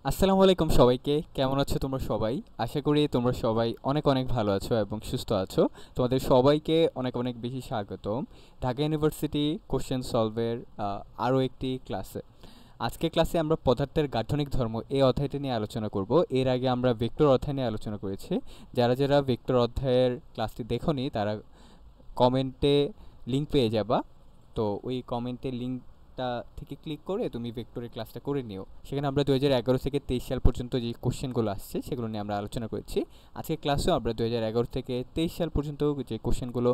আসসালামু আলাইকুম সবাইকে। কেমন আছো তোমরা সবাই? আশা করি তোমরা সবাই অনেক অনেক ভালো আছো এবং সুস্থ আছো। তোমাদের সবাইকে অনেক অনেক বেশি স্বাগতম ঢাকা ইউনিভার্সিটি কোশ্চেন সলভের আরও একটি ক্লাসে। আজকের ক্লাসে আমরা পদার্থের গাঠনিক ধর্ম এই অধ্যায়টি নিয়ে আলোচনা করব। এর আগে আমরা ভেক্টর অধ্যায় নিয়ে আলোচনা করেছি। যারা যারা ভেক্টর অধ্যায়ের ক্লাসটি দেখোনি তারা কমেন্টে লিঙ্ক পেয়ে যাবা। তো ওই কমেন্টের লিঙ্কটা থেকে ক্লিক করে তুমি ভেক্টরের ক্লাসটা করে নিও। সেখানে আমরা 2011 থেকে 23 সাল পর্যন্ত যে কোশ্চেনগুলো আসছে সেগুলো নিয়ে আমরা আলোচনা করেছি। আজকের ক্লাসেও আমরা 2011 থেকে 23 সাল পর্যন্ত যে কোশ্চেনগুলো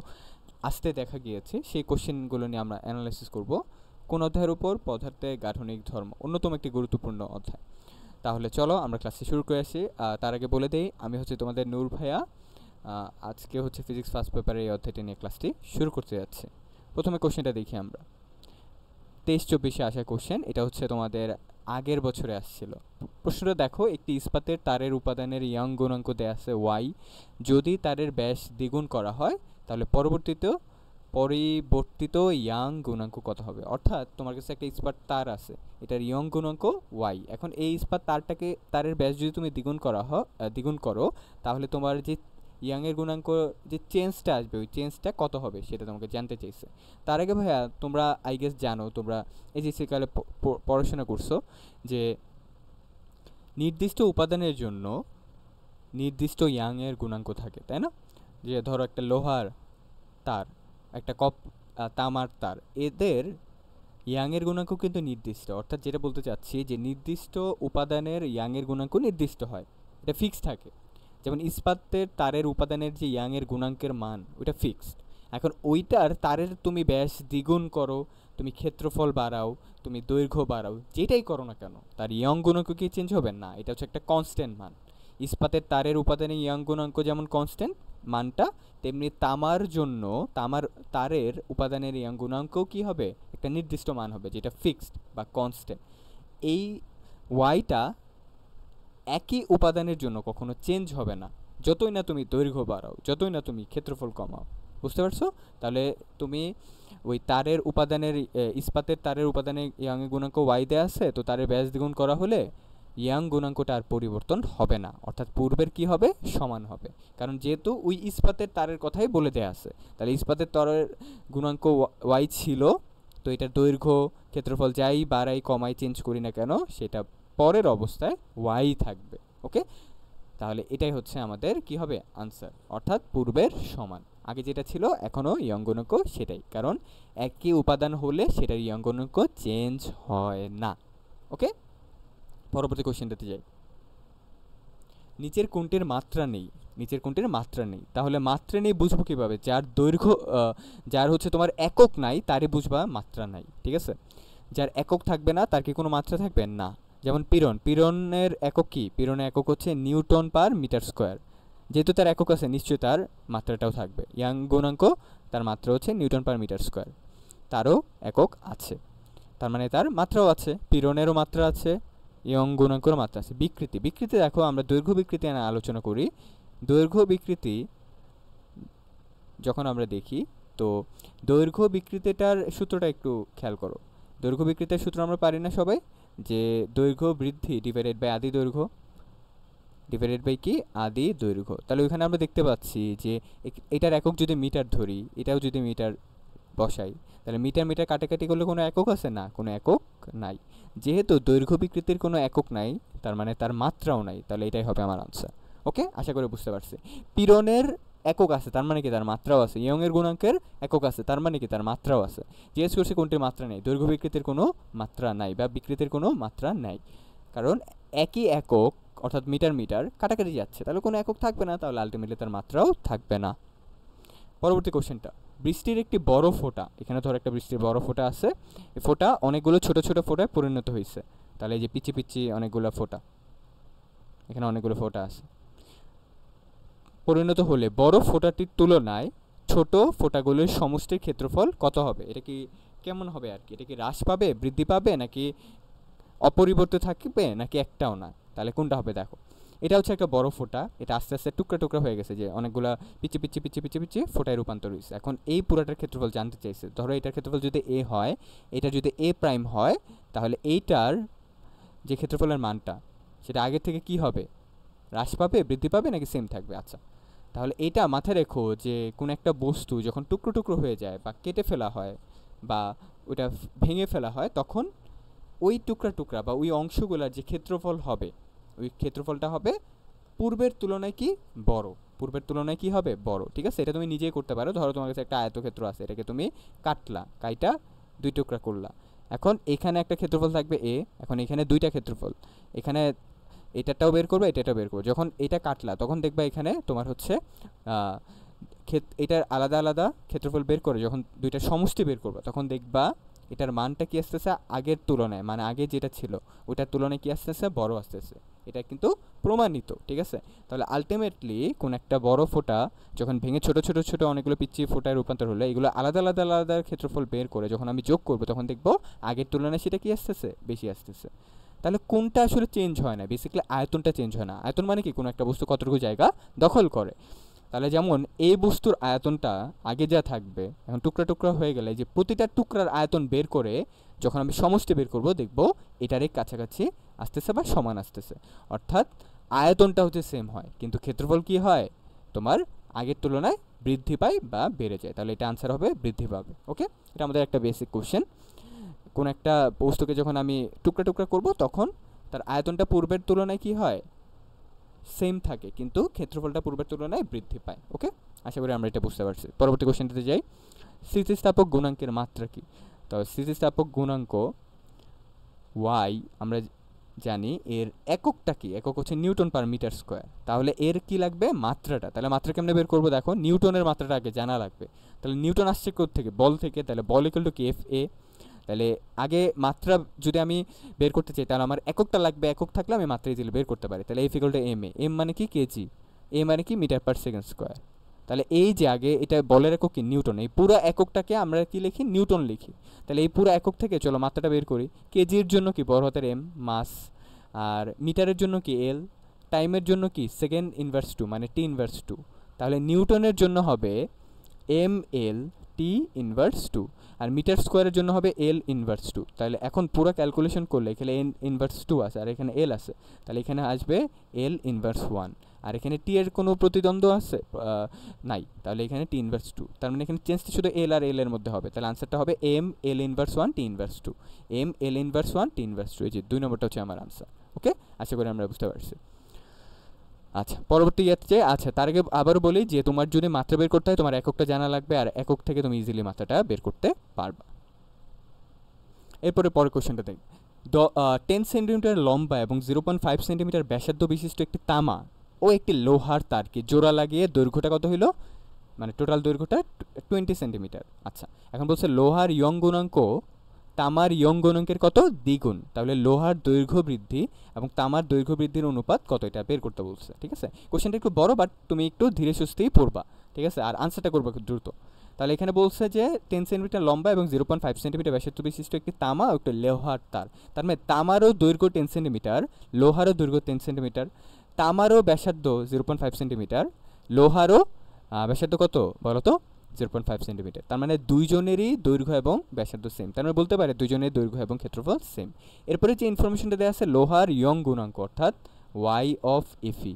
আসতে দেখা গিয়েছে সেই কোশ্চেনগুলো নিয়ে আমরা অ্যানালাইসিস করব। কোন অধ্যায়ের উপর? পদার্থের গাঠনিক ধর্ম, অন্যতম একটি গুরুত্বপূর্ণ অধ্যায়। তাহলে চলো আমরা ক্লাসে শুরু করে আসি। তার আগে বলে দেই, আমি হচ্ছে তোমাদের নূর ভাইয়া। আজকে হচ্ছে ফিজিক্স ফার্স্ট পেপারের এই অধ্যায়টি নিয়ে ক্লাসটি শুরু করতে যাচ্ছে। প্রথমে কোশ্চেনটা দেখি আমরা। 23-24 আসা কোশ্চেন, এটা হচ্ছে তোমাদের আগের বছরে আসছিল। প্রশ্নটা দেখো, একটি ইস্পাতের তারের উপাদানের ইয়ং গুণাঙ্ক দেয়া আছে ওয়াই। যদি তারের ব্যাস দ্বিগুণ করা হয় তাহলে পরিবর্তিত ইয়াং গুণাঙ্ক কত হবে? অর্থাৎ তোমার কাছে একটা ইস্পাত তার আছে, এটার ইয়ং গুণাঙ্ক ওয়াই। এখন এই ইস্পাত তারের ব্যাস যদি তুমি দ্বিগুণ করো তাহলে তোমার যে ইয়াং এর গুণাঙ্ক, যে চেঞ্জটা আসবে ওই চেঞ্জটা কত হবে সেটা তোমাকে জানতে চাইছে। তার আগে ভাইয়া, তোমরা আই গেস জানো, তোমরা এইচএসসি কালে পড়াশোনা করছো যে নির্দিষ্ট উপাদানের জন্য নির্দিষ্ট ইয়াং এর গুণাঙ্ক থাকে, তাই না? যে ধরো একটা লোহার তার, একটা তামার তার, এদের ইয়াং এর গুণাঙ্ক কিন্তু নির্দিষ্ট। অর্থাৎ যেটা বলতে চাচ্ছি যে নির্দিষ্ট উপাদানের ইয়াং এর গুণাঙ্ক নির্দিষ্ট হয়, এটা ফিক্সড থাকে। যেমন ইস্পাতের তারের উপাদানের যে ইয়াং এর গুণাঙ্কের মান ওইটা ফিক্সড। এখন ওইটার তারের তুমি ব্যাস দ্বিগুণ করো, তুমি ক্ষেত্রফল বাড়াও, তুমি দৈর্ঘ্য বাড়াও, যেটাই করো না কেন তার ইয়ং গুণাঙ্ক কি চেঞ্জ হবে না? এটা হচ্ছে একটা কনস্ট্যান্ট মান। ইস্পাতের তারের উপাদানের ইয়ং গুণাঙ্ক যেমন কনস্ট্যান্ট মানটা, তেমনি তামার তারের উপাদানের ইয়ং গুণাঙ্কও কি হবে? একটা নির্দিষ্ট মান হবে, যেটা ফিক্সড বা কনস্ট্যান্ট। এই ওয়াইটা একই উপাদানের জন্য কখনো চেঞ্জ হবে না, যতই না তুমি দৈর্ঘ্য বাড়াও, যতই না তুমি ক্ষেত্রফল কমাও। বুঝতে পারছো? তাহলে তুমি ওই ইস্পাতের তারের উপাদানের ইয়াং গুণাঙ্ক ওয়াই দেয়া আছে, তো তারের ব্যাস দ্বিগুণ করা হলে ইয়াং গুণাঙ্কটা আর পরিবর্তন হবে না, অর্থাৎ পূর্বের কি হবে? সমান হবে। কারণ যেহেতু ওই ইস্পাতের তারের কথাই বলে দেয়া আছে, তাহলে ইস্পাতের তারের গুণাঙ্ক ওয়াই ছিল, তো এটার দৈর্ঘ্য ক্ষেত্রফল যাই বাড়াই কমাই চেঞ্জ করি না কেন, সেটা পরের অবস্থায় ওয়াই থাকবে। ওকে, তাহলে এটাই হচ্ছে আমাদের কি হবে? আনসার, অর্থাৎ পূর্বের সমান। আগে যেটা ছিল এখনও ইয়ং গুণাঙ্ক সেটাই, কারণ একই উপাদান হলে সেটার ইয়ং গুণাঙ্ক চেঞ্জ হয় না। ওকে, পরবর্তী কোশ্চেনটাতে যাই। নিচের কোনটির মাত্রা নেই, তাহলে মাত্রা নেই বুঝবো কিভাবে? যার হচ্ছে তোমার একক নাই তারই বুঝবা মাত্রা নাই, ঠিক আছে? যার একক থাকবে না তার কি কোনো মাত্রা থাকবে না? যেমন পীড়নের একক কি? পীড়নের একক হচ্ছে নিউটন পার মিটার স্কোয়ার। যেহেতু তার একক আছে, নিশ্চয়ই তার মাত্রাটাও থাকবে। ইয়াং গুণাঙ্ক, তার মাত্রা হচ্ছে নিউটন পার মিটার স্কোয়ার, তারও একক আছে, তার মানে তার মাত্রাও আছে। পীড়নেরও মাত্রা আছে, ইয়ং গুণাঙ্কেরও মাত্রা আছে। বিকৃতি দেখো, আমরা দৈর্ঘ্য বিকৃতি আলোচনা করি। দৈর্ঘ্য বিকৃতি যখন আমরা দেখি, তো দৈর্ঘ্য বিকৃতিটার সূত্রটা একটু খেয়াল করো। দৈর্ঘ্য বিকৃতির সূত্র আমরা পারি না সবাই? যে দৈর্ঘ্য বৃদ্ধি ডিভাইডেড বাই আদি দৈর্ঘ্য, ডিভাইডেড বাই কি? আদি দৈর্ঘ্য। তাহলে ওইখানে আমরা দেখতে পাচ্ছি যে এটার একক যদি মিটার ধরি, এটাও যদি মিটার বসাই, তাহলে মিটার মিটার কাটাকাটি করলে কোনো একক আছে না? কোনো একক নাই। যেহেতু দৈর্ঘ্য বিকৃতির কোনো একক নাই, তার মানে তার মাত্রাও নাই, তাহলে এটাই হবে আমার আনসার। ওকে, আশা করি বুঝতে পারছি। পীড়নের একক আছে, তার মানে কি? তার মাত্রাও আছে। ইয়ং এর গুণাঙ্কের একক আছে, তার মানে কি? তার মাত্রাও আছে। জিজ্ঞেস করছে কোনটির মাত্রা নেই? দৈর্ঘ্য বিকৃতির কোনো মাত্রা নাই বা বিকৃতির কোনো মাত্রা নাই, কারণ একই একক, অর্থাৎ মিটার মিটার কাটাকাটি যাচ্ছে, তাহলে কোনো একক থাকবে না, তাহলে আলটিমেটলি তার মাত্রাও থাকবে না। পরবর্তী কোশ্চেনটা, বৃষ্টির একটি বড় ফোঁটা, এখানে ধর একটা বৃষ্টির বড় ফোঁটা আছে, এই ফোঁটা অনেকগুলো ছোট ছোট ফোঁটায় পরিণত হয়েছে। তাহলে এই যে পিচি পিচি অনেকগুলো ফোঁটা, এখানে অনেকগুলো ফোঁটা আছে, পরিণত হলে বড় ফোঁটাটির তুলনায় ছোট ফোঁটাগুলোর সমষ্টির ক্ষেত্রফল কত হবে? এটা কি কেমন হবে আর কি? এটা কি হ্রাস পাবে, বৃদ্ধি পাবে, নাকি অপরিবর্তিত থাকবে, নাকি একটাও না? তাহলে কোনটা হবে দেখো। এটা হচ্ছে একটা বড় ফোঁটা, এটা আস্তে আস্তে টুকরা টুকরা হয়ে গেছে, যে অনেকগুলা পিচি পিচি পিচি পিচি পিচি ফোঁটায় রূপান্তর হয়েছে। এখন এই পুরাটার ক্ষেত্রফল জানতে চাইছে। ধরো এটার ক্ষেত্রফল যদি এ হয়, এটা যদি এ প্রাইম হয়, তাহলে এইটার যে ক্ষেত্রফলের মানটা, সেটা আগের থেকে কি হবে, হ্রাস পাবে, বৃদ্ধি পাবে, নাকি সেম থাকবে? আচ্ছা, তাহলে এটা মাথায় রেখো যে কোনো একটা বস্তু যখন টুকরো টুকরো হয়ে যায় বা কেটে ফেলা হয় বা ওটা ভেঙে ফেলা হয়, তখন ওই টুকরা টুকরা বা ওই অংশগুলোর যে ক্ষেত্রফল হবে, ওই ক্ষেত্রফলটা হবে পূর্বের তুলনায় কি বড়, পূর্বের তুলনায় কি হবে বড়। ঠিক আছে, এটা তুমি নিজেই করতে পারো। ধরো তোমার কাছে একটা আয়তক্ষেত্র আছে, এটাকে তুমি কাটলা, কাইটা দুই টুকরা করলা। এখন এখানে একটা ক্ষেত্রফল থাকবে এ, এখন এখানে দুইটা ক্ষেত্রফল, এখানে এটাটাও বের করবে, এটাটাও বের করবে। যখন এটা কাটলা তখন দেখবা এখানে তোমার হচ্ছে এটার আলাদা আলাদা ক্ষেত্রফল বের করে যখন দুইটা সমষ্টি বের করবে, তখন দেখবা এটার মানটা কি আসতেছে আগের তুলনায়, মানে আগে যেটা ছিল ওটার তুলনায় কি আসতেছে বড় আসতেছে। এটা কিন্তু প্রমাণিত। ঠিক আছে, তাহলে আলটিমেটলি কোন একটা বড় ফোঁটা যখন ভেঙে ছোট ছোট ছোট অনেকগুলো পিচ্ছি ফোঁটায় রূপান্তর হলো, এগুলো আলাদা আলাদা আলাদা ক্ষেত্রফল বের করে যখন আমি যোগ করবো, তখন দেখবো আগের তুলনায় সেটা কি আসতেছে, বেশি আসতেছে। তাহলে কোনটা আসলে চেঞ্জ হয় না, বেসিক্যালি আয়তনটা চেঞ্জ হয় না। আয়তন মানে কি, কোনো একটা বস্তু কতটুকু জায়গা দখল করে। তাহলে যেমন এই বস্তুর আয়তনটা আগে যা থাকবে, এখন টুকরা টুকরা হয়ে গেলে যে প্রতিটা টুকরার আয়তন বের করে যখন আমি সমষ্টি বের করব, দেখব এটারই কাছাকাছি আসতেছে বা সমান আসতেছে। অর্থাৎ আয়তনটা হচ্ছে সেম হয়, কিন্তু ক্ষেত্রফল কি হয় তোমার আগের তুলনায় বৃদ্ধি পায় বা বেড়ে যায়। তাহলে এটা আনসার হবে বৃদ্ধি পাবে। ওকে, এটা আমাদের একটা বেসিক কোশ্চেন। কোন একটা বস্তুকে যখন আমি টুকরা টুকরা করব, তখন তার আয়তনটা পূর্বের তুলনায় কি হয়, সেম থাকে, কিন্তু ক্ষেত্রফলটা পূর্বের তুলনায় বৃদ্ধি পায়। ওকে, আশা করি আমরা এটা বুঝতে পারছি। পরবর্তী কোশ্চেনটাতে যাই। স্থিতিস্থাপক গুণাঙ্কের মাত্রা কি? তো স্থিতিস্থাপক গুণাঙ্ক ওয়াই আমরা জানি এর এককটা কি, একক হচ্ছে নিউটন পার মিটার স্কোয়ার। তাহলে এর কি লাগবে, মাত্রাটা। তাহলে মাত্রা কেমনে বের করবো, দেখো নিউটনের মাত্রাটা আগে জানা লাগবে। তাহলে নিউটন আসছে কোথা থেকে, বল থেকে। তাহলে বল ইকুয়াল টু কি, এফ এ। তাহলে আগে মাত্রা যদি আমি বের করতে চাই, তাহলে আমার এককটা লাগবে, একক থাকলে আমি মাত্রা ইজিলি বের করতে পারি। তাহলে F equal to M A, M মানে কি কেজি, এ মানে কি মিটার পার সেকেন্ড স্কোয়ার। তাহলে এই যে আগে এটা বলের একক কি নিউটন, এই পুরো এককটাকে আমরা কি লিখি, নিউটন লিখি। তাহলে এই পুরো একক থেকে চলো মাত্রাটা বের করি। কেজির জন্য কি বড় হাতের এম, মাস, আর মিটারের জন্য কি এল, টাইমের জন্য কি সেকেন্ড ইনভার্স টু মানে টি ইনভার্স টু। তাহলে নিউটনের জন্য হবে M L T inverse two, আর মিটার স্কোয়ারের জন্য হবে এল ইনভার্স টু। তাহলে এখন পুরো ক্যালকুলেশন করলে এখানে এন ইনভার্স টু আছে আর এখানে এল আছে, তাহলে এখানে আসবে এল ইনভার্স ওয়ান। আর এখানে টি এর কোনো প্রতিদ্বন্দ্ব আছে নাই, তাহলে এখানে টি ইনভার্স টু। তার মানে এখানে চেঞ্জটা শুধু এল আর এল এর মধ্যে হবে। তাহলে আনসারটা হবে M L inverse one T inverse two, M L inverse one T inverse two. এই যে 2 নম্বরটা হচ্ছে আমার আনসার। ওকে, আশা করি আমরা বুঝতে পারছি। আচ্ছা, পরবর্তী ইয়াতে আচ্ছা, তার আগে আবারও বলি যে তোমার যদি মাত্রা বের করতে হয়, তোমার এককটা জানা লাগবে, আর একক থেকে তুমি ইজিলি মাত্রাটা বের করতে পারবা। এরপরে পরের কোশ্চেনটা দেখ। 10 সেন্টিমিটার লম্বা এবং 0.5 সেন্টিমিটার ব্যাসার্ধ বিশিষ্ট একটি তামা ও একটি লোহার তারকে জোড়া লাগিয়ে দৈর্ঘ্যটা কত হইল, মানে টোটাল দৈর্ঘ্যটা 20 সেন্টিমিটার। আচ্ছা, এখন বলছে লোহার ইয়ং গুণাঙ্ক তামার ইয়ং গুণাঙ্কের কত দ্বিগুণ। তাহলে লোহার দৈর্ঘ্য বৃদ্ধি এবং তামার দৈর্ঘ্য বৃদ্ধির অনুপাত কত, এটা বের করতে বলছে। ঠিক আছে, কোশ্চেনটা একটু বড়, বাট তুমি একটু ধীরে সুস্থেই পড়বা। ঠিক আছে, আর আনসারটা করবে খুব দ্রুত। তাহলে এখানে বলছে যে 10 সেন্টিমিটার লম্বা এবং 0.5 সেন্টিমিটার ব্যাসার্ধ বিশিষ্ট একটি তামা ও একটি লোহার তার। তার মানে তামারও দৈর্ঘ্য 10 সেন্টিমিটার, লোহারও দৈর্ঘ্য 10 সেন্টিমিটার। তামারও ব্যাসার্ধ 0.5 সেন্টিমিটার, লোহারও ব্যাসার্ধ কত বলো তো, 0.5 সেন্টিমিটার। তার মানে দুইজনেরই দৈর্ঘ্য এবং ব্যাসার্ধ সেম। তার মানে বলতে পারে দুইজনের দৈর্ঘ্য এবং ক্ষেত্রফল সেম। এরপরে যে ইনফরমেশনটা দেওয়া আছে লোহার ইয়ং গুণাঙ্ক অর্থাৎ ওয়াই অফ এফি।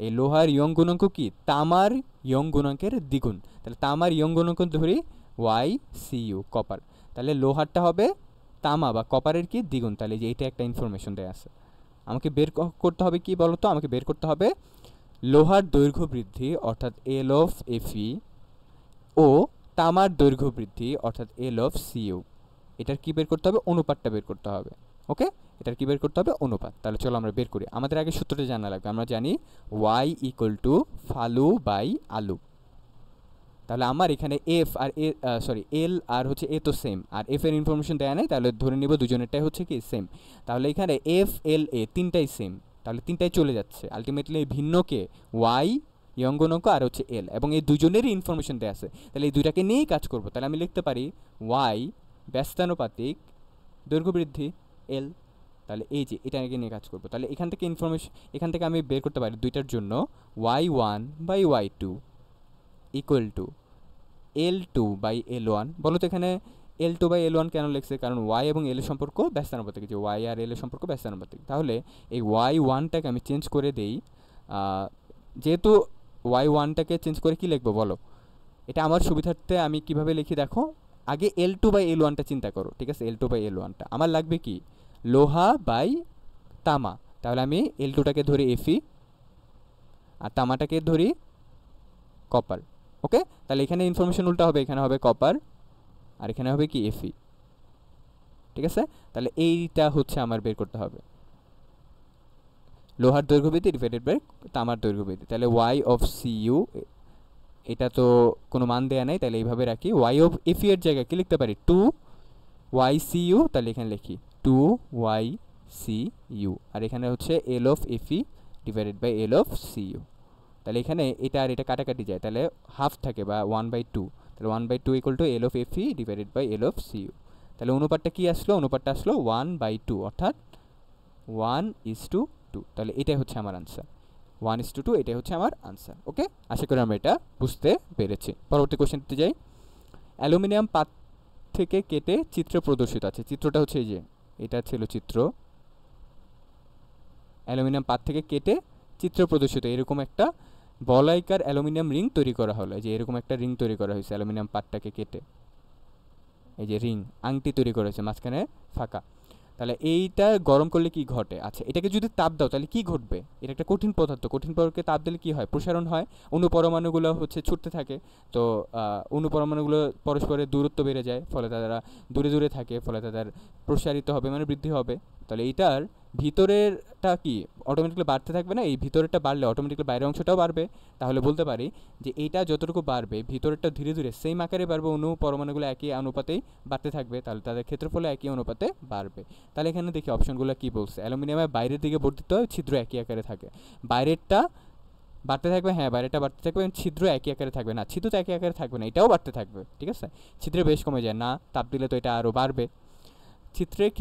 এই লোহার ইয়ং গুণাঙ্ক কি, তামার ইয়ং গুণাঙ্কের দ্বিগুণ। তাহলে তামার ইয়ং গুণাঙ্ক ধরি ওয়াই সি ইউ কপার, তাহলে লোহারটা হবে তামা বা কপারের কি দ্বিগুণ। তাহলে যে এইটা একটা ইনফরমেশন দেওয়া আছে। আমাকে বের করতে হবে কি বলতো, আমাকে বের করতে হবে লোহার দৈর্ঘ্য বৃদ্ধি অর্থাৎ এল অফ এফি ও তামার দৈর্ঘ্য বৃদ্ধি অর্থাৎ এল অফ সিইউ। এটার কি বের করতে হবে, অনুপাতটা বের করতে হবে। ওকে, এটার কি বের করতে হবে, অনুপাত। তাহলে চলো আমরা বের করি। আমাদের আগে সূত্রটা জানা লাগবে। আমরা জানি ওয়াই ইকুয়াল টু ফালু বাই আলু। তাহলে আমার এখানে এফ আর এ সরি এল আর হচ্ছে এ তো সেম, আর এফ এর ইনফরমেশন দেওয়া নেই, তাহলে ধরে নিব দুজনেরটাই হচ্ছে কি সেম। তাহলে এখানে এফ এল এ তিনটাই সেম, তাহলে তিনটাই চলে যাচ্ছে। আলটিমেটলি ভিন্নকে ওয়াই ইয়ং গুণাঙ্ক আর হচ্ছে এল, এবং এই দুজনেরই ইনফরমেশন দেওয়া আছে। তাহলে এই দুইটাকে নিয়েই কাজ করবো। তাহলে আমি লিখতে পারি ওয়াই ব্যস্তানুপাতিক দৈর্ঘ্য বৃদ্ধি এল। তাহলে এই যে এটাকে নিয়ে কাজ করবো। তাহলে এখান থেকে ইনফরমেশন, এখান থেকে আমি বের করতে পারি দুইটার জন্য Y one by Y two equal to L two by L one. বলো তো এখানে L2 বাই L1 কেন লিখছে? কারণ y এবং L এর সম্পর্ক ব্যস্তানুপাতিক, যে y আর L এর সম্পর্ক ব্যস্তানুপাতিক। তাহলে এই y1টাকে আমি চেঞ্জ করে দেই, যেহেতু y1টাকে চেঞ্জ করে কি লিখবো বলো? এটা আমার সুবিধার্থে আমি কিভাবে লিখি দেখো, আগে L2 বাই L1টা চিন্তা করো, ঠিক আছে? L2 বাই L1টা আমার লাগবে কি? লোহা বাই তামা। তাহলে আমি L2টাকে ধরি Fe আর তামাটাকে ধরি কপার। ওকে, তাহলে এখানে ইনফরমেশন উল্টা হবে, এখানে হবে কপার আর এখানে হবে কি Fe, ঠিক আছে? তাহলে এইটা হচ্ছে আমার বের করতে হবে, লোহার দৈর্ঘ্যবৃদ্ধি ডিভাইডেড বাই তামার দৈর্ঘ্যবৃদ্ধি। তাহলে y অফ Cu, এটা তো কোনো মান দেয়া নাই, তাহলে এইভাবে রাখি। y অফ Fe এর জায়গায় কি লিখতে পারি? 2yCu, তাহলে এখানে লিখি 2yCu, আর এখানে হচ্ছে L of Fe divided by L of Cu। তাহলে এখানে এটা আর এটা কাটাকাটি যায়, তাহলে হাফ থাকে বা 1/2, তাহলে 1/2 equal to L of Fe divided by L of Cu। তাহলে অনুপাতটা কি আসলো? অনুপাতটা আসলো 1/2, অর্থাৎ 1:2। তাহলে এটাই হচ্ছে আমার আনসার, 1:2, এটাই হচ্ছে আমার আনসার। ওকে, আশা করি আমরা এটা বুঝতে পেরেছি। পরবর্তী কোশ্চেনতে যাই। অ্যালুমিনিয়াম পাত থেকে কেটে চিত্র প্রদর্শিত আছে। চিত্রটা হচ্ছে এই যে, এটা ছিল চিত্র। অ্যালুমিনিয়াম পাত থেকে কেটে চিত্র প্রদর্শিত, এরকম একটা বলাইকার অ্যালুমিনিয়াম রিং তৈরি করা হলো। যে এরকম একটা রিং তৈরি করা হয়েছে অ্যালুমিনিয়াম পাতটাকে কেটে, এই যে রিং, আংটি তৈরি করা হয়েছে, মাঝখানে ফাঁকা। তাহলে এইটা গরম করলে কি ঘটে? আচ্ছা, এটাকে যদি তাপ দাও তাহলে কি ঘটবে? এটা একটা কঠিন পদার্থ, কঠিন পদার্থকে তাপ দিলে কি হয়? প্রসারণ হয়, অণুপরমাণুগুলো হচ্ছে ছুটতে থাকে। তো অণুপরমাণুগুলো পরস্পরের দূরত্ব বেড়ে যায়, ফলে তারা দূরে দূরে থাকে, ফলে তাদের প্রসারিত হবে, মানে বৃদ্ধি হবে। তাহলে এইটার ভিতরেরটা কি অটোমেটিক্যালি বাড়তে থাকবে না? এই ভিতরেরটা বাড়লে অটোমেটিক্যালি বাইরের অংশটাও বাড়বে। তাহলে বলতে পারি যে এইটা যতটুকু বাড়বে ভিতরেরটা ধীরে ধীরে সেম আকারে বাড়বে, অণু পরমাণুগুলো একই অনুপাতেই বাড়তে থাকবে, তাহলে তাদের ক্ষেত্রফলে একই অনুপাতে বাড়বে। তাহলে এখানে দেখি অপশনগুলো কি বলছে। অ্যালুমিনিয়ামের বাইরের দিকে বর্ধিত হয়, ছিদ্র একই আকারে থাকে। বাইরেরটা বাড়তে থাকবে, হ্যাঁ বাইরেটা বাড়তে থাকবে, ছিদ্র একই আকারে থাকবে না, ছিদ্র তো একই আকারে থাকবে না, এটাও বাড়তে থাকবে, ঠিক আছে? ছিদ্রে বেশ কমে যায় না, তাপ দিলে তো এটা আরও বাড়বে। ছিদ্রের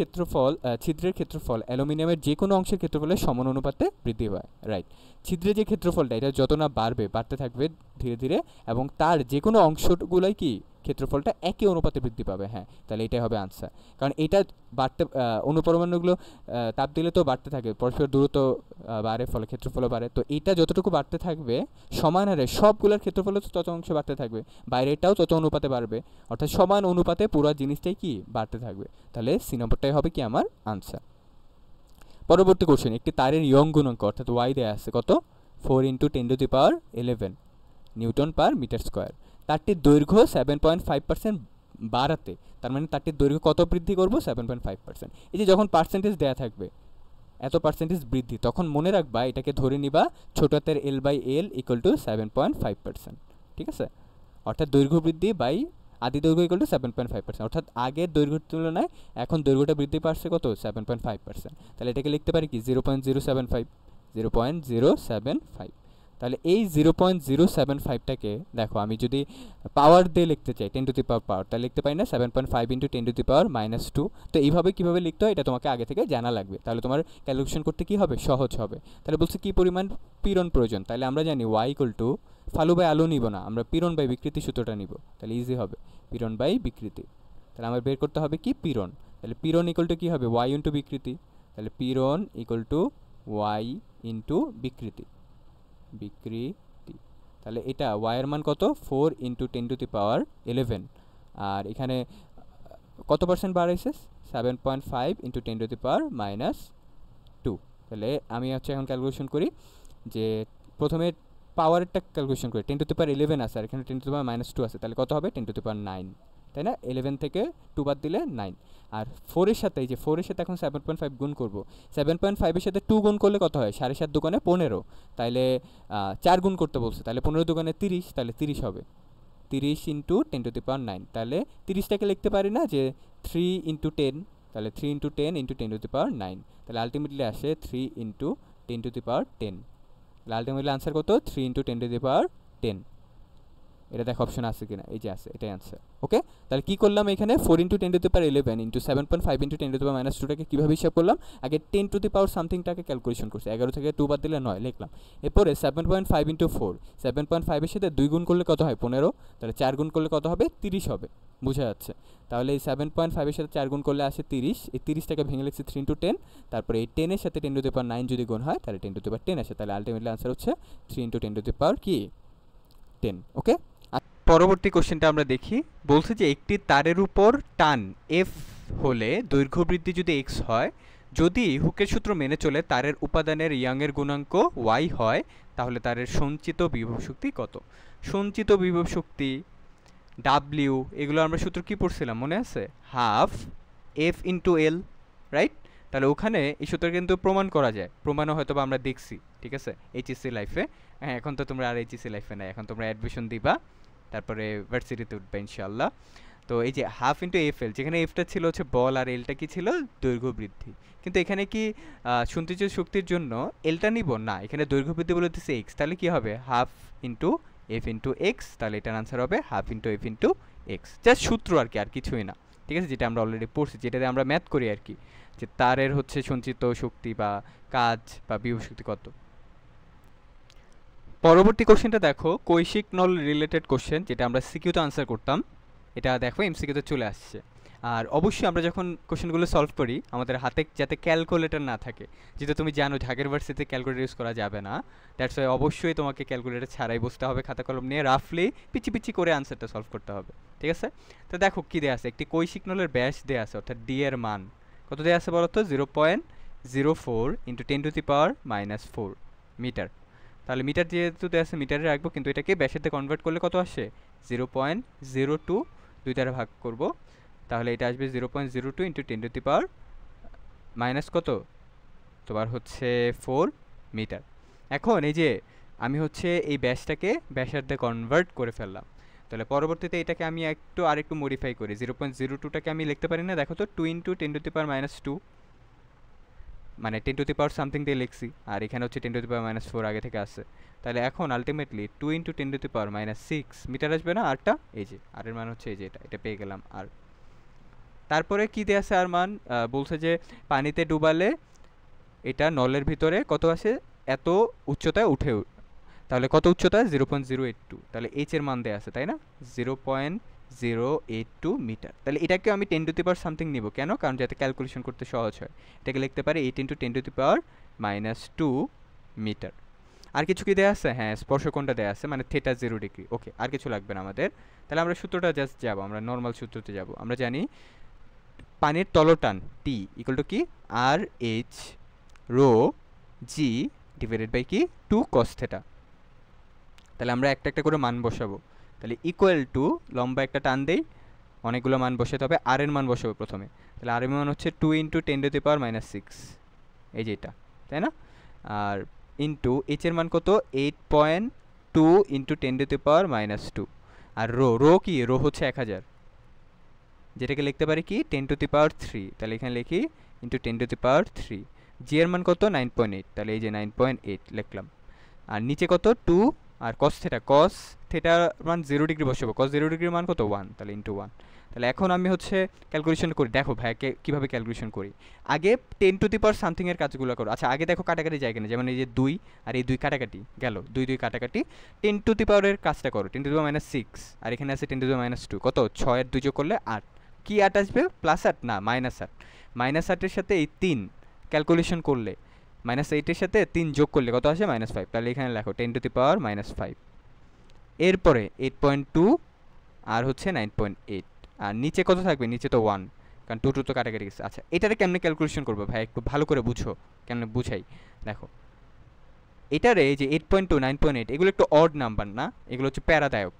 ক্ষেত্রফল অ্যালুমিনিয়ামের যে কোনো অংশের ক্ষেত্রফলের সমান অনুপাতে বৃদ্ধি পায়, রাইট? ছিদ্রের যে ক্ষেত্রফলটা, এটা যত না বাড়তে থাকবে ধীরে ধীরে, এবং তার যে কোনো অংশগুলোই কি ক্ষেত্রফলটা একই অনুপাতে বৃদ্ধি পাবে। হ্যাঁ, তাহলে এটাই হবে আনসার, কারণ এটা বাড়তে, অণুপরমাণুগুলো তাপ দিলে তো বাড়তে থাকে, পরস্পর দূরত্ব বাড়ে, ফলে ক্ষেত্রফলও বাড়ে। তো এটা যতটুকু বাড়তে থাকবে সমান হারে সবগুলোর ক্ষেত্রফল তত অংশ বাড়তে থাকবে, বাইরেটাও তত অনুপাতে বাড়বে, অর্থাৎ সমান অনুপাতে পুরো জিনিসটাই কি বাড়তে থাকবে। তাহলে সি নম্বরটাই হবে কি আমার আনসার। পরবর্তী কোশ্চেন, একটি তারের ইয়ং গুণাঙ্ক অর্থাৎ ওয়াই দেয়া আছে কত? 4 × 10⁻11 নিউটন পার মিটার স্কোয়ার। তারটির দৈর্ঘ্য 7.5% বাড়াতে, তার মানে তারটির দৈর্ঘ্য কত বৃদ্ধি করবো? 7.5%। এই যে যখন পার্সেন্টেজ দেয়া থাকবে এত পার্সেন্টেজ বৃদ্ধি, তখন মনে রাখবা এটাকে ধরে নিবা ছোট হাতের L/L = 7.5%, ঠিক আছে? অর্থাৎ দৈর্ঘ্য বৃদ্ধি বাই আদি দৈর্ঘ্য = 7.5%, অর্থাৎ আগের দৈর্ঘ্যের তুলনায় এখন দৈর্ঘ্যটা বৃদ্ধি পাচ্ছে কত? 7.5%। তাহলে এটাকে লিখতে পারি কি 0.075। তাহলে এই 0.075টাকে দেখো, আমি যদি পাওয়ার দিয়ে লিখতে চাই 10⁻⁻, তাহলে লিখতে পারি না 7.5 × 10⁻²। তো এইভাবে কীভাবে লিখতে হয় এটা তোমাকে আগে থেকে জানা লাগবে, তাহলে তোমার ক্যালকুলেশন করতে কি হবে? সহজ হবে। তাহলে বলছে কি পরিমাণ পীড়ন প্রয়োজন, তাহলে আমরা জানি y = ফালু বাই আলো নিব না, আমরা পীড়ন বাই বিকৃতি সূত্রটা নিব, তাহলে ইজি হবে পীড়ন বাই বিকৃতি। তাহলে আমার বের করতে হবে কি? পীড়ন। তাহলে পীড়ন = কি হবে? y × বিকৃতি। তাহলে পীড়ন = y × বিকৃতি। তাহলে এটা y এর মান কত? 4 × 10⁻11, আর এখানে কত পার্সেন্ট বাড়াইছে? 7.5 × 10⁻²। তাহলে আমি হচ্ছে এখন ক্যালকুলেশন করি, যে প্রথমে পাওয়ারটা ক্যালকুলেশন করি, 10⁻11 আছে আর এখানে 10⁻² আছে, তাহলে কত হবে? 10⁻9, তাই না? 11 থেকে 2 বাদ দিলে 9, আর 4 এর সাথে, এই যে 4 এর সাথে এখন 7.5 গুণ করব। 7.5 এর সাথে 2 গুণ করলে কত হয়? 7.5 দোকানে 15, তাইলে 4 গুণ করতে বলছে, তাহলে 15 দোকানে 30, তাহলে 30 হবে। 30 × 10⁻9, তাহলে 30টাকে লিখতে পারি না যে 3 × 10, তাহলে 3 × 10 × 10⁻9, তাহলে আলটিমেটলি আসে 3 × 10⁻10। তাহলে আলটিমেটলি আনসার কত? 3 × 10⁻10। এটা দেখো অপশন আছে কিনা, এই যে আছে, এটাই আনসার। ওকে, তাহলে কি করলাম এখানে 4 × 10⁻11 × 7.5 × 10⁻²টাকে কীভাবে হিসাব করলাম, আগে 10⁻⁷ সামথিংটাকে ক্যালকুলেশন করছি, 11 থেকে 2 বাদ দিলে 9 লিখলাম। এরপরে 7.5 × 4, 7.5 এর সাথে 2 গুণ করলে কত হয় 15, তাহলে 4 গুণ করলে কত হবে 30 হবে, বোঝা যাচ্ছে। তাহলে এই 7.5 এর সাথে 4 গুণ করলে আসে 30, এই 30টাকে ভেঙে লিখছি 3 × 10, তারপরে এই 10 এর সাথে 10⁻9 যদি গুণ হয় তাহলে 10⁻10 আসে, তাহলে আলটিমেটলি আনসার হচ্ছে 3 × 10⁻10। ওকে, পরবর্তী কোশ্চেনটা আমরা দেখি। বলছে যে একটি তারের উপর টান এফ হলে দৈর্ঘ্য বৃদ্ধি যদি এক্স হয়, যদি হুকের সূত্র মেনে চলে তারের উপাদানের ইয়াংয়ের গুণাঙ্ক ওয়াই হয়, তাহলে তারের সঞ্চিত বিভব শক্তি কত? সঞ্চিত বিভব শক্তি ডাব্লিউ, এগুলো আমরা সূত্র কি পড়ছিলাম মনে আছে, half F into L, right? তাহলে ওখানে এই সূত্র কিন্তু প্রমাণ করা যায়, প্রমাণও হয়তো বা আমরা দেখছি, ঠিক আছে, এইচএসসি লাইফে। হ্যাঁ, এখন তো তোমরা আর এইচএসসি লাইফে নাই, এখন তোমরা অ্যাডমিশন দিবা, তারপরে ভার্সিটিতে উঠবে ইনশাআল্লাহ। তো এই যে হাফ ইন্টু এফ এল, যেখানে এফটা ছিল হচ্ছে বল আর এলটা কি ছিল দৈর্ঘ্য বৃদ্ধি, কিন্তু এখানে কি সঞ্চিত শক্তির জন্য এলটা নিব না, এখানে দৈর্ঘ্য বৃদ্ধি বলে দিচ্ছে এক্স, তাহলে কি হবে half into F into x, তাহলে এটার আনসার হবে half into F into x, just সূত্র আর কি, আর কিছুই না, ঠিক আছে, যেটা আমরা অলরেডি পড়ছি, যেটাতে আমরা ম্যাথ করি আর কি, যে তারের হচ্ছে সঞ্চিত শক্তি বা কাজ বা বিভব শক্তি কত। পরবর্তী কোশ্চেনটা দেখো, কৈশিক নল রিলেটেড কোশ্চেন, যেটা আমরা সিকিউতে আনসার করতাম, এটা দেখো এমসিকিউতে চলে আসছে। আর অবশ্যই আমরা যখন কোশ্চেনগুলো সলভ করি আমাদের হাতে যাতে ক্যালকুলেটর না থাকে, যেটা তুমি জানো ঢাকের ভার্সিটিতে ক্যালকুলেটর ইউজ করা যাবে না, দ্যাটস ওয়াই অবশ্যই তোমাকে ক্যালকুলেটর ছাড়াই বসতে হবে, খাতা কলম নিয়ে রাফলি পিচি পিচি করে আনসারটা সলভ করতে হবে, ঠিক আছে। তো দেখো কী দেওয়া আছে, একটি কৈশিক নলের ব্যাস দেওয়া আছে, অর্থাৎ ডি এর মান কত দেওয়া আছে বলো তো, 0.04 × 10⁻⁴ মিটার। তাহলে মিটার যেহেতু দেওয়া আছে মিটারে রাখবো, কিন্তু এটাকে ব্যাসেতে কনভার্ট করলে কত আসে 0.02, 2 দ্বারা ভাগ করব, তাহলে এটা আসবে 0.02 × 10⁻⁻ কত তোমার হচ্ছে 4 মিটার। এখন এই যে আমি হচ্ছে এই ব্যাসটাকে ব্যাসার্ধে কনভার্ট করে ফেললাম, তাহলে পরবর্তীতে এটাকে আমি আরেকটু মডিফাই করি, 0.02টাকে আমি লিখতে পারি না, দেখো তো 2 × 10⁻², মানে 10 সামথিং দিয়ে লিখছি, আর এখানে হচ্ছে 10⁻⁴ আগে থেকে আসছে, তাহলে এখন আলটিমেটলি 2 × 10⁻⁶ মিটার আসবে না আরটা, এই যে আর এর মান হচ্ছে এই যে এটা পেয়ে গেলাম। আর তারপরে কি দেয়া আছে আর মান, বলছে যে পানিতে ডুবালে এটা নলের ভিতরে কত আসে, এত উচ্চতায় উঠে, তাহলে কত উচ্চতা 0.082, তাহলে এইচ এর মান দেয়া আছে তাই না, 0.082 মিটার। তাহলে এটাকে আমি 10 সামথিং নিব, কেন, কারণ যাতে ক্যালকুলেশন করতে সহজ হয়, এটাকে লিখতে পারি 8 × 10⁻² মিটার। আর কিছু কি দেয়া আছে, হ্যাঁ স্পর্শকোণটা দেয়া আছে, মানে থিটা 0 ডিগ্রি। ওকে, আর কিছু লাগবে না আমাদের, তাহলে আমরা সূত্রটা জাস্ট যাব, আমরা নর্মাল সূত্রতে যাব। আমরা জানি পানির তলটান টি ইকুয়াল টু কি, আর H rho g divided by কি 2 cos θ। তাহলে আমরা একটা একটা করে মান বসাবো, তাহলে ইকুয়াল টু লম্বা একটা টান দেই, অনেকগুলো মান বসাতে হবে, আর এর মান বসাবো প্রথমে, তাহলে আর এর মান হচ্ছে 2 × 10⁻⁶, এই যে এটা, তাই না, আর ইন্টু এইচ এর মান কত 8.2 × 10⁻², আর রো কি, রো হচ্ছে 1000, যেটাকে লিখতে পারি কি 10⁻3, তাহলে এখানে লিখি ইন্টু 10⁻3। জি এর মান কত 9.8, তাহলে এই যে 9.8 লিখলাম, আর নিচে কত 2, আর cos θ মান 0 ডিগ্রি বসাবো, cos 0 ডিগ্রির মান কত 1, তাহলে ইন্টু 1। তাহলে এখন আমি হচ্ছে ক্যালকুলেশন করি, দেখো ভাইকে কীভাবে ক্যালকুলেশন করি, আগে 10 সামথিং এর কাজগুলো করো। আচ্ছা আগে দেখো কাটাকাটি যায় কিনা, যেমন এই যে 2 আর এই 2 কাটাকাটি গেল, 2 কাটাকাটি, 10 এর কাজটা করো 10⁻⁶, আর এখানে আছে 10⁻², কত 6 এর 2 যোগ করলে 8, কি 8 আসবে, +8 না -8, -8 এর সাথে এই 3 ক্যালকুলেশন করলে, -8 এর সাথে 3 যোগ করলে কত আসে -5, তাহলে এখানে লেখো 10⁻⁵। এরপরে 8.2 আর হচ্ছে 9.8, আর নিচে কত থাকবে, নিচে তো 1, কারণ 2 তো কাটাকাটি গেছে। আচ্ছা এটারে কেমনে ক্যালকুলেশন করবো ভাই, একটু ভালো করে বুঝো, কেমনে বুঝাই দেখো, এটারে এই যে 8.2 9.8 এগুলো একটু অড নাম্বার না, এগুলো হচ্ছে প্যারাদায়ক,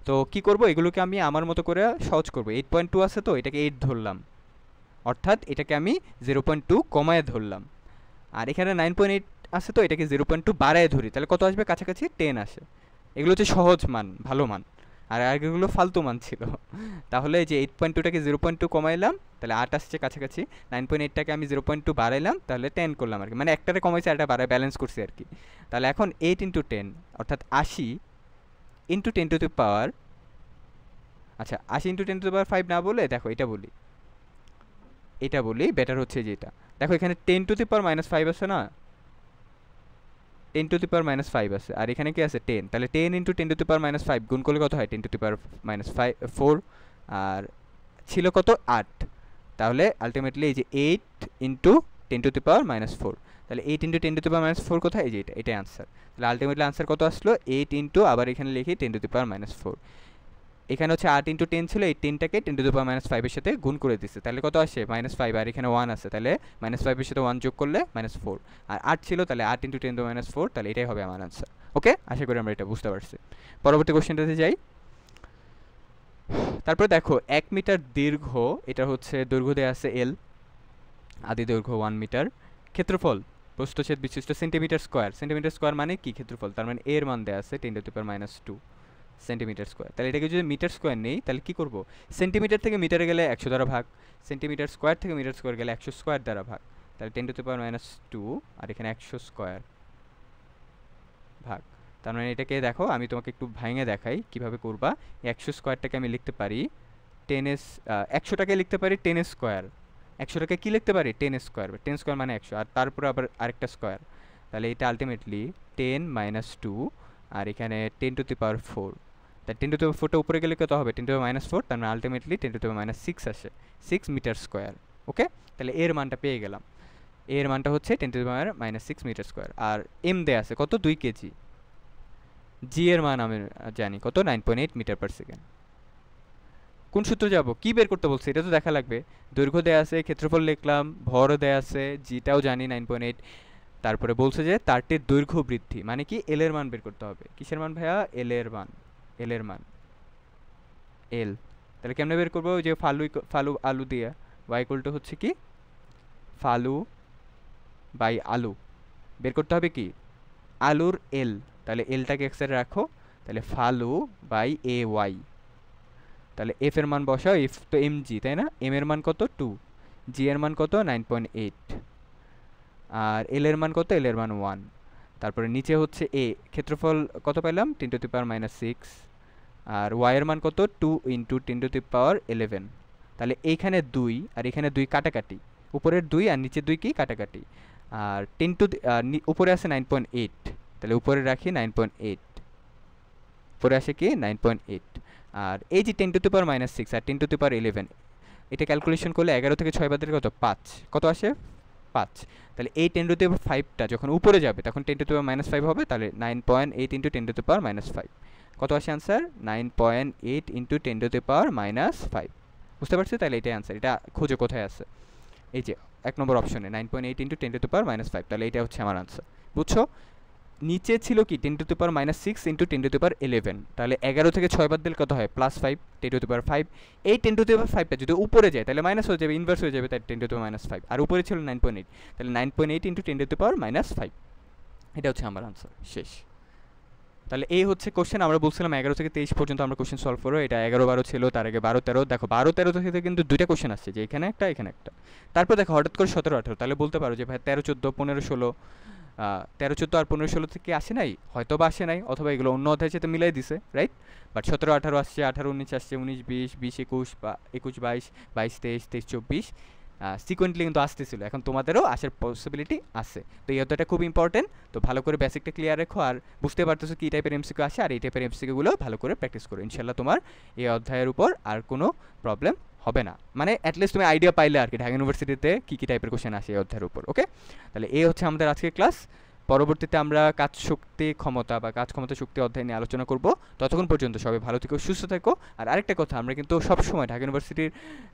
তো কি করব, এগুলোকে আমি আমার মতো করে সহজ করব। 8.2 আছে তো এটাকে 8 ধরলাম, অর্থাৎ এটাকে আমি 0.2 কমায় ধরলাম, আর এখানে 9.8 আছে তো এটাকে 0.2 বাড়ায় ধরি, তাহলে কত আসবে, কাছাকাছি 10 আসে। এগুলো হচ্ছে সহজ মান, ভালো মান, আর আগেগুলো ফালতু মান ছিল। তাহলে এই যে 8.2টাকে 0.2 কমাইলাম, তাহলে 8 আসছে কাছাকাছি, 9.8টাকে আমি 0.2 বাড়াইলাম, তাহলে 10 করলাম আর কি, মানে একটারে কমাইছে একটা বাড়ায় ব্যালেন্স করছি আর কি। তাহলে এখন 8 × 10 অর্থাৎ 80 ইন্টু 10 টু দি পাওয়ার, আচ্ছা 80 ইন্টু 10 টু দি পাওয়ার 5 না বলে দেখো এটা বলি বেটার হচ্ছে যেটা, দেখো এখানে 10 টু দি পাওয়ার -5 আছে না, 10 টু দি পাওয়ার -5 আছে, আর এখানে কি আছে 10, তাহলে 10 ইন্টু 10 টু দি পাওয়ার -5 গুণ করলে কত হয় 10 টু দি পাওয়ার -4, আর ছিল কত 8, তাহলে আলটিমেটলি এই যে 8 ইন্টু 10 টু দি পাওয়ার -4, তাহলে 8 ইন্টু 10 টু দি পাওয়ার -4 কোথায়, এই যে এটাই আনসার। তাহলে আলটিমেটলি আনসার কত আসলো 8 ইন্টু, আবার এখানে লিখি 10 টু দি পাওয়ার -4, এখানে হচ্ছে 8 ইন্টু 10 ছিল, এই 10টাকে 10 টু দি পাওয়ার -5 এর সাথে গুণ করে দিচ্ছে, তাহলে কত আসে -5, আর এখানে 1 আছে, তাহলে -5 এর সাথে 1 যোগ করলে -4, আর 8 ছিল, তাহলে 8 ইন্টু 10 টু দি পাওয়ার -4, তাহলে এটাই হবে আমার আনসার। ওকে, আশা করি আমরা এটা বুঝতে পারছি। পরবর্তী কোশ্চেনটাতে যাই। তারপরে দেখো 1 মিটার দীর্ঘ, এটা হচ্ছে দৈর্ঘ্য দেওয়া আছে L, আদি দৈর্ঘ্য 1 মিটার, ক্ষেত্রফল প্রস্থচ্ছেদ বিশিষ্ট সেন্টিমিটার স্কোয়ার মানে কি ক্ষেত্রফল, তার মানে এর মান দেওয়া আছে 10 to the power -2 centimetre square, তাহলে এটাকে যদি মিটার স্কোয়ার নেই তাহলে কি করব, সেন্টিমিটার থেকে মিটারে গেলে 100 দ্বারা ভাগ, সেন্টিমিটার স্কোয়ার থেকে মিটার স্কোয়ার গেলে 100 স্কোয়ার দ্বারা ভাগ, তাহলে 10 টু দি পাওয়ার -2 আর এখানে 100 স্কোয়ার ভাগ, তার মানে এটাকে দেখো আমি তোমাকে একটু ভাঙে দেখাই কিভাবে করবা। 100 স্কোয়ারটাকে আমি লিখতে পারি 10s, 100টাকে লিখতে পারি 10 স্কোয়ার, 100টাকে কি লিখতে পারি 10 স্কোয়ার, 10 স্কোয়ার মানে 100, আর তারপরে আবার আরেকটা স্কোয়ার, তাহলে এটা আলটিমেটলি 10 - 2 আর এখানে 10 টু দি পাওয়ার 4, তাই 10 টু দি পাওয়ার 4টা উপরে গেলে কত হবে 10 টু দি পাওয়ার -4, তার মানে আলটিমেটলি 10 টু দি পাওয়ার -6 আসে, 6 মিটার স্কোয়ার। ওকে, তাহলে এর মানটা পেয়ে গেলাম, এর মানটা হচ্ছে 10 to the power -6 metre square, আর এম দেয়া আছে কত 2 কেজি, জি এর মান আমি জানি কত 9.8 মিটার পার সেকেন্ড। কোন সূত্র যাব, কি বের করতে বলছে এটা তো দেখা লাগবে, দৈর্ঘ্য দেয়া আছে, ক্ষেত্রফল লিখলাম, ভরও দেয়া আছে, জিটাও জানি 9.8, তারপরে বলছে যে তারটির দৈর্ঘ্য বৃদ্ধি মানে কি এল এর মান বের করতে হবে, কিসের মান ভাইয়া এল এর মান, এল, তাহলে কেমনে বের করবো, যে ফালু আলু দিয়ে y ইকুয়াল টু হচ্ছে কি ফালু বাই আলু, বের করতে হবে কি আলুর এল, তাহলে এলটাকে এক সাইডে রাখো, তাহলে ফালু বাই এ ওয়াই, তাহলে এফ এর মান বসাও, এফ তো এম জি তাই না, এম এর মান কত 2, জি এর মান কত 9.8, আর এল এর মান কত, এল এর মান 1, তারপরে নিচে হচ্ছে এ, ক্ষেত্রফল কত পাইলাম 10 to the power -6, R Y এর মান কত 2 ইন্টু 10 টু দি পাওয়ার 11, তাহলে এইখানে 2 আর এখানে 2 কাটাকাটি, উপরের 2 আর নিচের 2 কি কাটাকাটি, আর 10 টু উপরে আছে 9.8, তাহলে উপরে রাখি 9.8, উপরে আসে কি 9.8, আর এই যে 10 to the power -6 R 10 to the power 11, এটা ক্যালকুলেশন করলে 11 থেকে 6 বাদ দিলে কত 5, কত আসে 5, তাহলে এই 10 টু দি পাওয়ার 5টা যখন উপরে যাবে তখন 10 টু দি পাওয়ার -5 হবে, তাহলে 9.8 ইন্টু 10 টু দি পাওয়ার -5, কত আসে আনসার 9.8 ইন্টু 10 টু দি পাওয়ার -5, বুঝতে পারছো, তাহলে এটাই আনসার, এটা খুঁজে কোথায় আছে, এই যে 1 নম্বর অপশনে 9.8 ইন্টু 10 টু দি পাওয়ার -5, তাহলে এটা হচ্ছে আমার আনসার, বুঝছো। নিচে ছিল কি 10 to the power -6 into 10 to the power 11, তাহলে 11 থেকে 6 বাদ দিলে কত হয় +5 10 টু দি পাওয়ার 5, এই 10 টু দি পাওয়ার 5টা যদি উপরে যায় তাহলে মাইনাস হয়ে যাবে, ইনভার্স হয়ে যাবে, তাই 10 টু দি পাওয়ার -5, আর উপরে ছিল 9.8, তাহলে 9.8 ইন্টু 10 টু দি পাওয়ার -5, এটা হচ্ছে আমার আনসার শেষ। তাহলে এই হচ্ছে কোশ্চেন, আমরা বলছিলাম 11 থেকে 23 পর্যন্ত আমরা কোশ্চেন সলভ করবো, এটা 11-12 ছিল, তার আগে 12-13, দেখো 12-13 থেকে কিন্তু দুইটা কোশ্চেন আসছে, যে এখানে একটা এখানে একটা, তারপর দেখো হঠাৎ করে 17-18, তাহলে বলতে পারো যে ভাই 13-14 15-16, 13-14 আর 15-16 থেকে আসে নাই, হয়তো বা আসে নাই, অথবা এগুলো অন্য অধ্যায়ের সাথে মিলাই দিছে, রাইট, বাট 17-18 আসছে, 18-19 আসছে, 19-20, 20-21 বা 21-22, 22-23, 23-24 সিকোয়েন্টলি কিন্তু আসতেছিল, এখন তোমাদেরও আসার পসিবিলিটি আছে, তো এই অধ্যায়টা খুব ইম্পর্টেন্ট, তো ভালো করে বেসিকটা ক্লিয়ার রেখো, আর বুঝতে পারতেছো কি টাইপের এমসিকিউ আসে, আর এই টাইপের এমসিকিউগুলো ভালো করে প্র্যাকটিস করো, ইনশাল্লাহ তোমার এই অধ্যায়ের উপর আর কোনো প্রবলেম হবে না, মানে অ্যাটলিস্ট তুমি আইডিয়া পাইলে আর কি ঢাকা ইউনিভার্সিটিতে কী কী টাইপের কোশ্চেন আসে এই অধ্যায়ের উপর। ওকে, তাহলে এই হচ্ছে আমাদের আজকের ক্লাস, পরবর্তীতে আমরা কাজ শক্তি ক্ষমতা বা কাজ ক্ষমতা শক্তি অধ্যায় নিয়ে আলোচনা করব, ততক্ষণ পর্যন্ত সবাই ভালো থেকো সুস্থ থেকো, আর আরেকটা কথা, আমরা কিন্তু সবসময় ঢাকা ইউনিভার্সিটির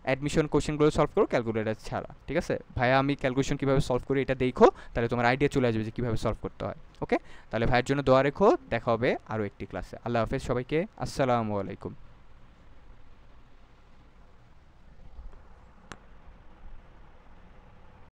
অ্যাডমিশন কোশ্চেনগুলো সলভ করো ক্যালকুলেটার ছাড়া, ঠিক আছে ভাইয়া, আমি ক্যালকুলেশন কীভাবে সলভ করি এটা দেখো, তাহলে তোমার আইডিয়া চলে আসবে যে কীভাবে সলভ করতে হয়। ওকে, তাহলে ভাইয়ের জন্য দোয়া রেখো, দেখা হবে আরও একটি ক্লাসে, আল্লাহ হাফেজ সবাইকে, আসসালামু আলাইকুম।